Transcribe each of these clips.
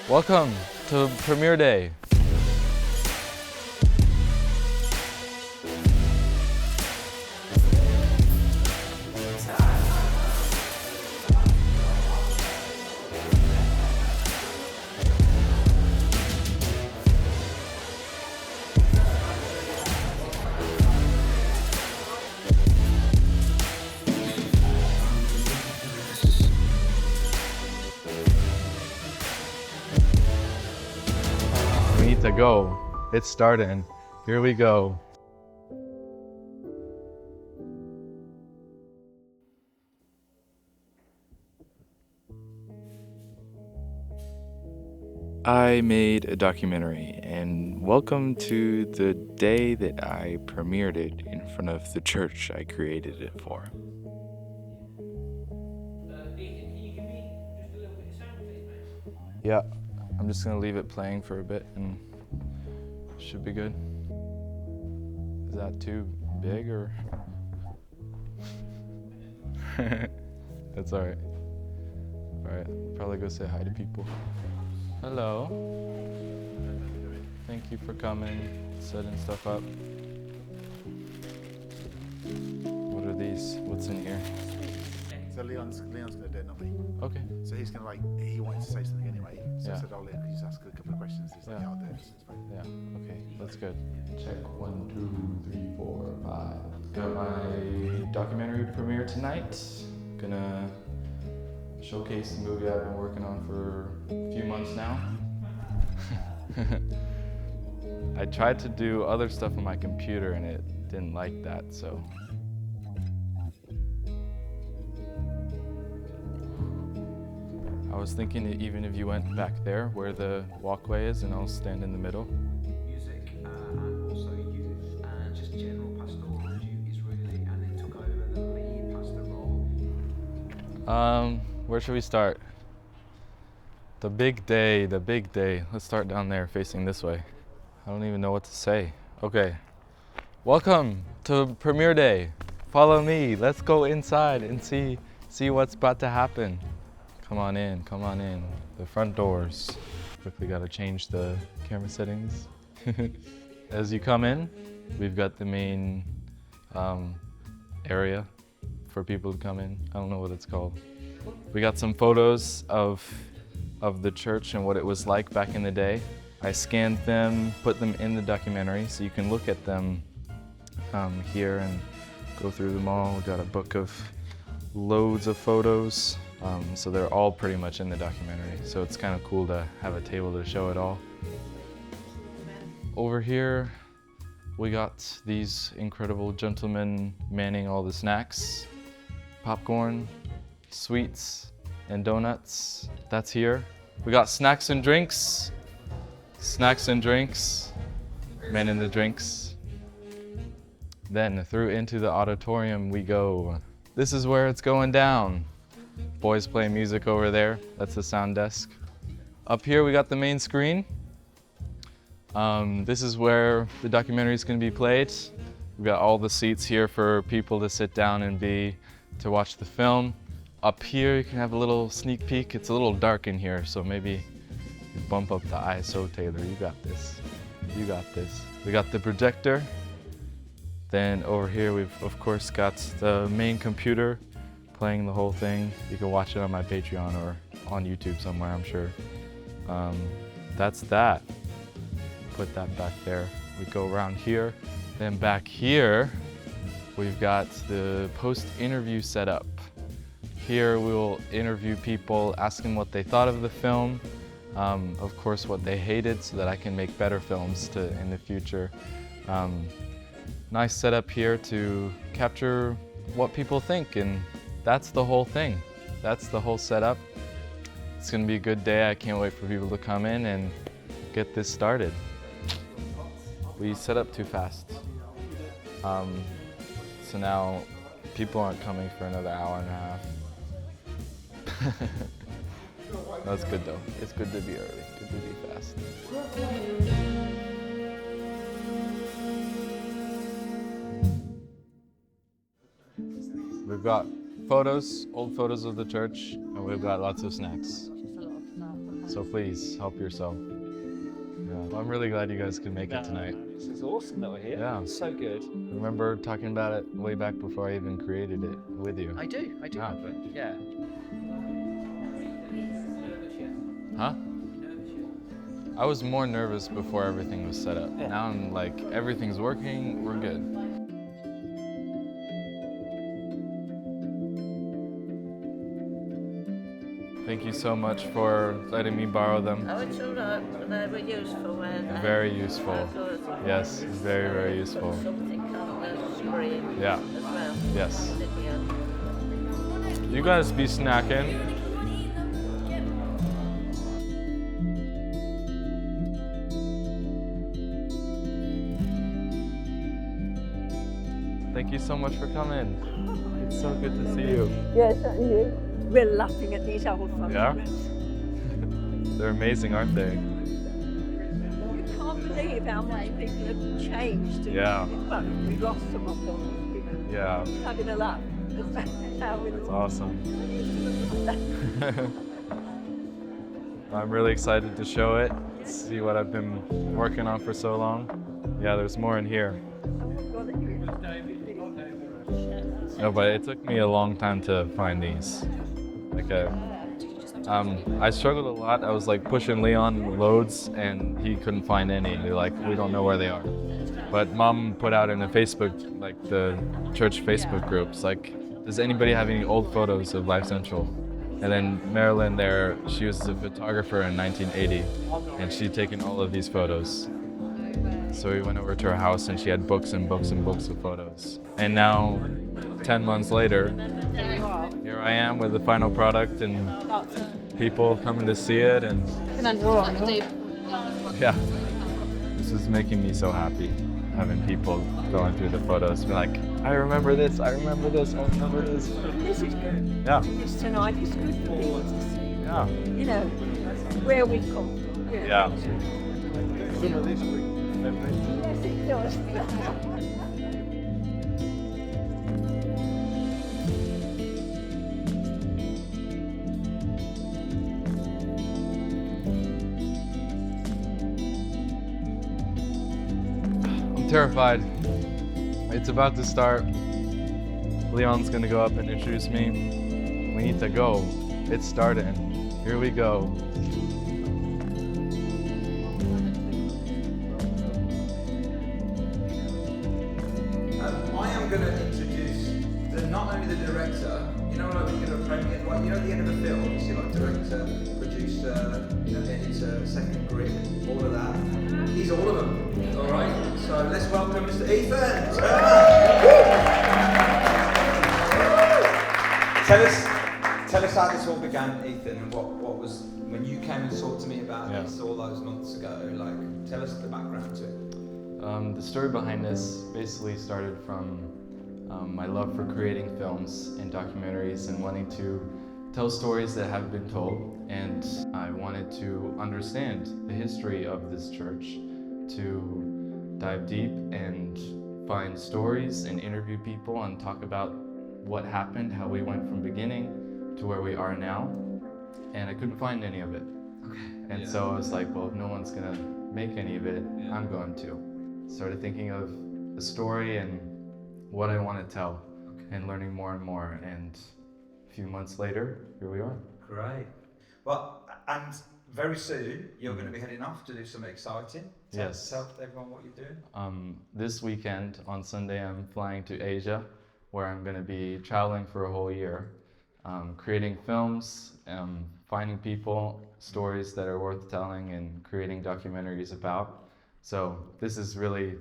Welcome to premiere day. We need to go. It's starting. Here we go. I made a documentary, and welcome to the day that I premiered it in front of the church I created it for. Nathan, can you give me just a little bit of sound, please, mate? Yeah, I'm just gonna leave it playing for a bit and should be good. Is that too big or? That's all right. All right, probably go say hi to people. Hello. Thank you for coming, setting stuff up. What are these? What's in here? So Leon's going to do it, not me. Okay. So he's going to he wanted to say something anyway. So Yeah. I said, oh, Leon, could you just ask a couple of questions? He's like, Yeah. yeah, I'll do it. It's fine. Yeah, okay, that's good. Check 1, 2, 3, 4, 5. Got my documentary premiere tonight. Gonna showcase the movie I've been working on for a few months now. I tried to do other stuff on my computer and it didn't like that, so. I was thinking even if you went back there where the walkway is and I'll stand in the middle. Music and also youth and just general pastoral duties really, and then took over the lead pastor role. Where should we start? The big day, the big day. Let's start down there facing this way. I don't even know what to say. Okay. Welcome to premiere day. Follow me. Let's go inside and see what's about to happen. Come on in, come on in. The front doors. Quickly gotta change the camera settings. As you come in, we've got the main area for people to come in. I don't know what it's called. We got some photos of the church and what it was like back in the day. I scanned them, put them in the documentary so you can look at them here and go through them all. We got a book of loads of photos. So they're all pretty much in the documentary. So it's kind of cool to have a table to show it all. Over here, we got these incredible gentlemen manning all the snacks. Popcorn, sweets, and donuts. That's here. We got snacks and drinks. Snacks and drinks. Manning the drinks. Then through into the auditorium we go. This is where it's going down. Boys playing music over there. That's the sound desk. Up here we got the main screen. This is where the documentary is going to be played. We've got all the seats here for people to sit down and to watch the film. Up here you can have a little sneak peek. It's a little dark in here, so maybe you bump up the ISO, Taylor. You got this. You got this. We got the projector. Then over here we've of course got the main computer playing the whole thing. You can watch it on my Patreon or on YouTube somewhere, I'm sure. That's that. Put that back there. We go around here. Then back here, we've got the post-interview setup. Here we will interview people, ask them what they thought of the film, of course what they hated so that I can make better films in the future. Nice setup here to capture what people think, and that's the whole thing. That's the whole setup. It's gonna be a good day. I can't wait for people to come in and get this started. We set up too fast. So now people aren't coming for another hour and a half. That's good though. It's good to be early, good to be fast. We've got photos, old photos of the church, and we've got lots of snacks. So please help yourself. Yeah. Well, I'm really glad you guys could make it tonight. This is awesome that we're here. Yeah. So good. I remember talking about it way back before I even created it with you. I do Ah. remember. Yeah. Huh? I was more nervous before everything was set up. Yeah. Now I'm like, everything's working, we're good. Thank you so much for letting me borrow them. Oh, it's all right. They were useful, weren't they? Very useful. Oh, good. Yes, very, very useful. Put something on the screen Yeah. as well. Yes. Video. You guys be snacking. Thank you so much for coming. It's so good to see you. Yes, and you. We're laughing at these old photographs. They're amazing, aren't they? You can't believe how much people have changed. And, Yeah. well, we lost some of them. You know, Yeah, having a laugh. it's awesome. I'm really excited to show it, see what I've been working on for so long. Yeah, there's more in here. No, but it took me a long time to find these. I struggled a lot. I was like pushing Leon loads and he couldn't find any. They're like, we don't know where they are. But Mom put out in a Facebook, like the church Facebook groups, like, does anybody have any old photos of Life Central? And then Marilyn there, she was a photographer in 1980 and she'd taken all of these photos. So we went over to her house and she had books and books and books of photos. And now, 10 months later, here I am with the final product and people coming to see it, and yeah, this is making me so happy, having people going through the photos, be like, I remember this, I remember this, I remember this. This is good. Yeah, This tonight is good for people to see. yeah, You know, where we've come from. You know. yeah. Some of this brings memories. Yes, it does. I'm terrified. It's about to start. Leon's gonna go up and introduce me. We need to go. It's starting. Here we go. I am going to introduce not only the director, you know, like in a premiere, like you know, at the end of a film, you see like director, producer, editor, second grid, all of that. He's all of them. All right. So let's welcome Mr. Ethan. Tell us how this all began, Ethan, and what was when you came and talked to me about this all those months ago. Like, tell us the background to it. The story behind this basically started from my love for creating films and documentaries and wanting to tell stories that haven't been told. And I wanted to understand the history of this church, to dive deep and find stories and interview people and talk about what happened, how we went from beginning to where we are now. And I couldn't find any of it. And so I was like, well, if no one's gonna make any of it, I'm going to. Started thinking of the story and what I want to tell and learning more and more. And a few months later, here we are. Great. Well, and very soon you're going to be heading off to do something exciting. Yes. Tell everyone what you're doing. This weekend, on Sunday, I'm flying to Asia, where I'm going to be traveling for a whole year, creating films, finding people, stories that are worth telling, and creating documentaries about. So this has really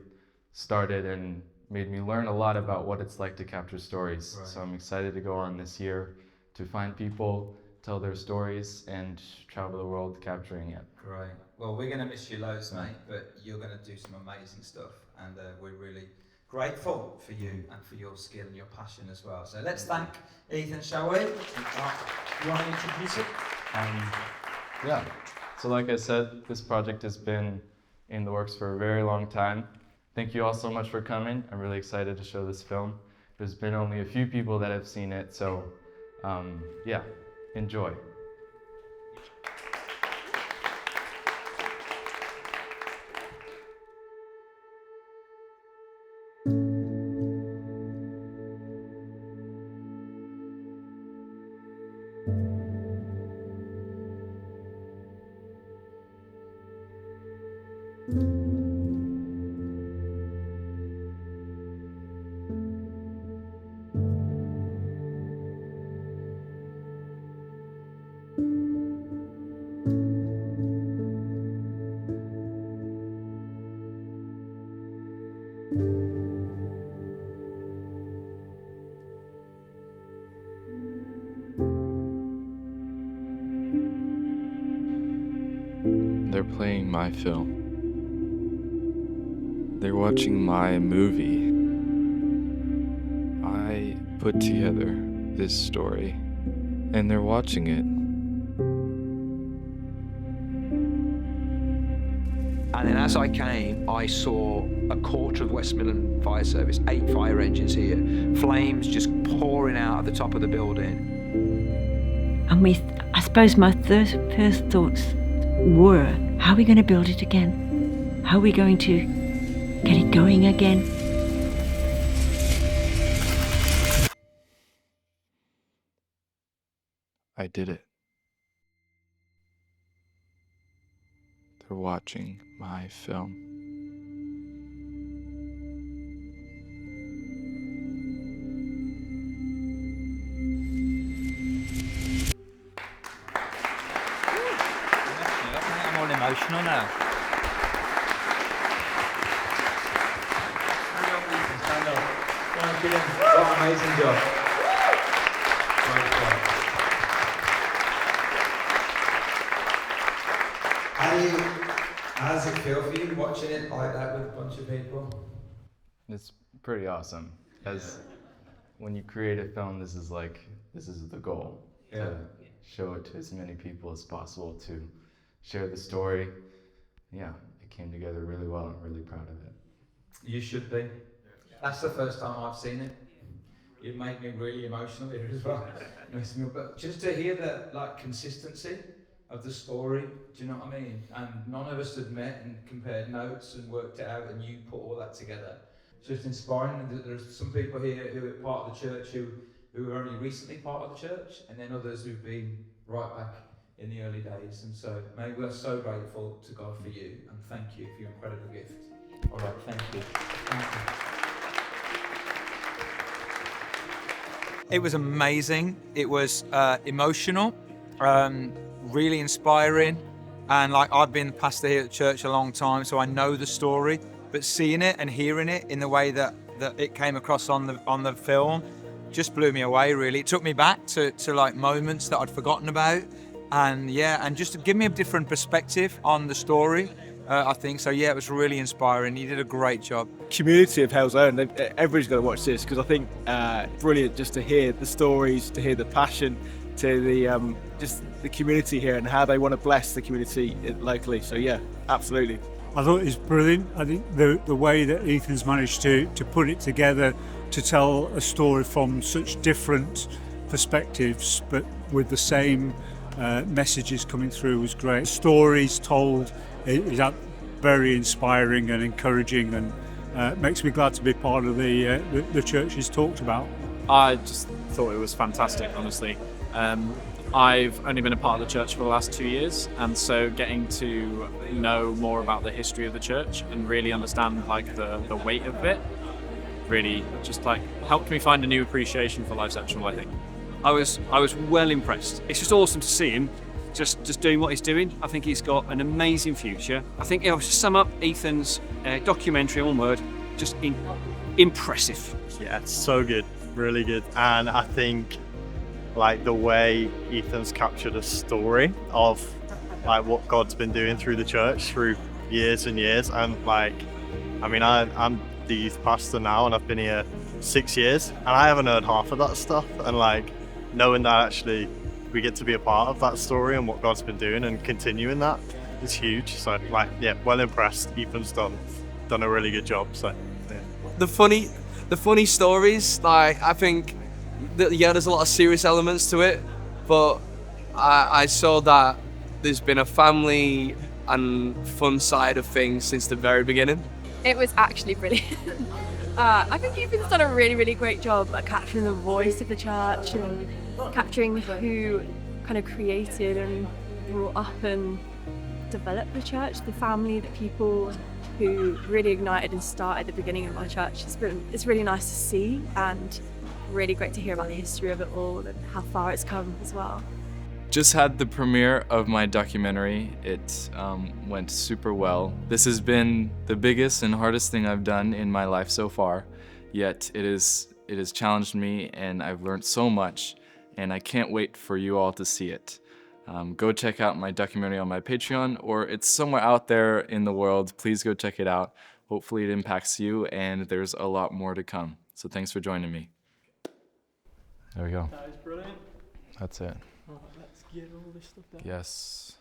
started and made me learn a lot about what it's like to capture stories. Right. So I'm excited to go on this year to find people, tell their stories, and travel the world capturing it. Great. Well, we're going to miss you loads, mate, but you're going to do some amazing stuff, and we're really grateful for you and for your skill and your passion as well. So let's thank Ethan, shall we? You want to introduce it? Yeah. So like I said, this project has been in the works for a very long time. Thank you all so much for coming. I'm really excited to show this film. There's been only a few people that have seen it, so yeah, enjoy. They're playing my film. They're watching my movie. I put together this story, and they're watching it. And then as I came, I saw a quarter of West Midland Fire Service, 8 fire engines here, flames just pouring out of the top of the building. And I suppose my first thoughts were, how are we going to build it again? How are we going to get it going again? I did it. They're watching my film. I'm all emotional now. Stand up. Thank you. What an amazing job. Great job. How does it feel for you watching it like that with a bunch of people? It's pretty awesome. As when you create a film, this is the goal. Yeah. To show it to as many people as possible, to share the story. Yeah, it came together really well. I'm really proud of it. You should be. That's the first time I've seen it. It made me really emotional here as well. But just to hear the consistency of the story, do you know what I mean? And none of us had met and compared notes and worked it out, and you put all that together. It's just inspiring. And there's some people here who are part of the church who are only recently part of the church, and then others who've been right back in the early days. And so, mate, we're so grateful to God for you, and thank you for your incredible gift. All right, thank you. Thank you. It was amazing. It was emotional, really inspiring, and I've been pastor here at church a long time, so I know the story. But seeing it and hearing it in the way that it came across on the film just blew me away. Really, it took me back to moments that I'd forgotten about, and just to give me a different perspective on the story. I think so. Yeah, it was really inspiring. You did a great job. Community of Hell's Own. Everybody's got to watch this because I think brilliant just to hear the stories, to hear the passion, to the just the community here and how they want to bless the community locally. So yeah, absolutely. I thought it was brilliant. I think the way that Ethan's managed to put it together to tell a story from such different perspectives, but with the same messages coming through was great. Stories told is very inspiring and encouraging, and makes me glad to be part of the church he's talked about. I just thought it was fantastic, honestly. I've only been a part of the church for the last 2 years, and so getting to know more about the history of the church and really understand the weight of it really just helped me find a new appreciation for Lifecentral, I think. I was well impressed. It's just awesome to see him just doing what he's doing. I think he's got an amazing future. I think, to sum up Ethan's documentary, one word, just impressive. Yeah, it's so good, really good. And I think the way Ethan's captured a story of what God's been doing through the church through years and years. And I'm the youth pastor now, and I've been here 6 years, and I haven't heard half of that stuff. And knowing that actually we get to be a part of that story and what God's been doing and continuing that is huge. So well impressed. Ethan's done a really good job. So yeah. The funny stories, I think that there's a lot of serious elements to it, but I saw that there's been a family and fun side of things since the very beginning. It was actually brilliant. I think Ethan's done a really, really great job at capturing the voice of the church and capturing who kind of created and brought up and developed the church, the family, the people who really ignited and started the beginning of our church. It's really nice to see and really great to hear about the history of it all and how far it's come as well. Just had the premiere of my documentary. It went super well. This has been the biggest and hardest thing I've done in my life so far, yet it has challenged me and I've learned so much, and I can't wait for you all to see it. Go check out my documentary on my Patreon, or it's somewhere out there in the world. Please go check it out. Hopefully it impacts you, and there's a lot more to come. So thanks for joining me. There we go. That is brilliant. That's it. Right, let's get all this stuff down. Yes.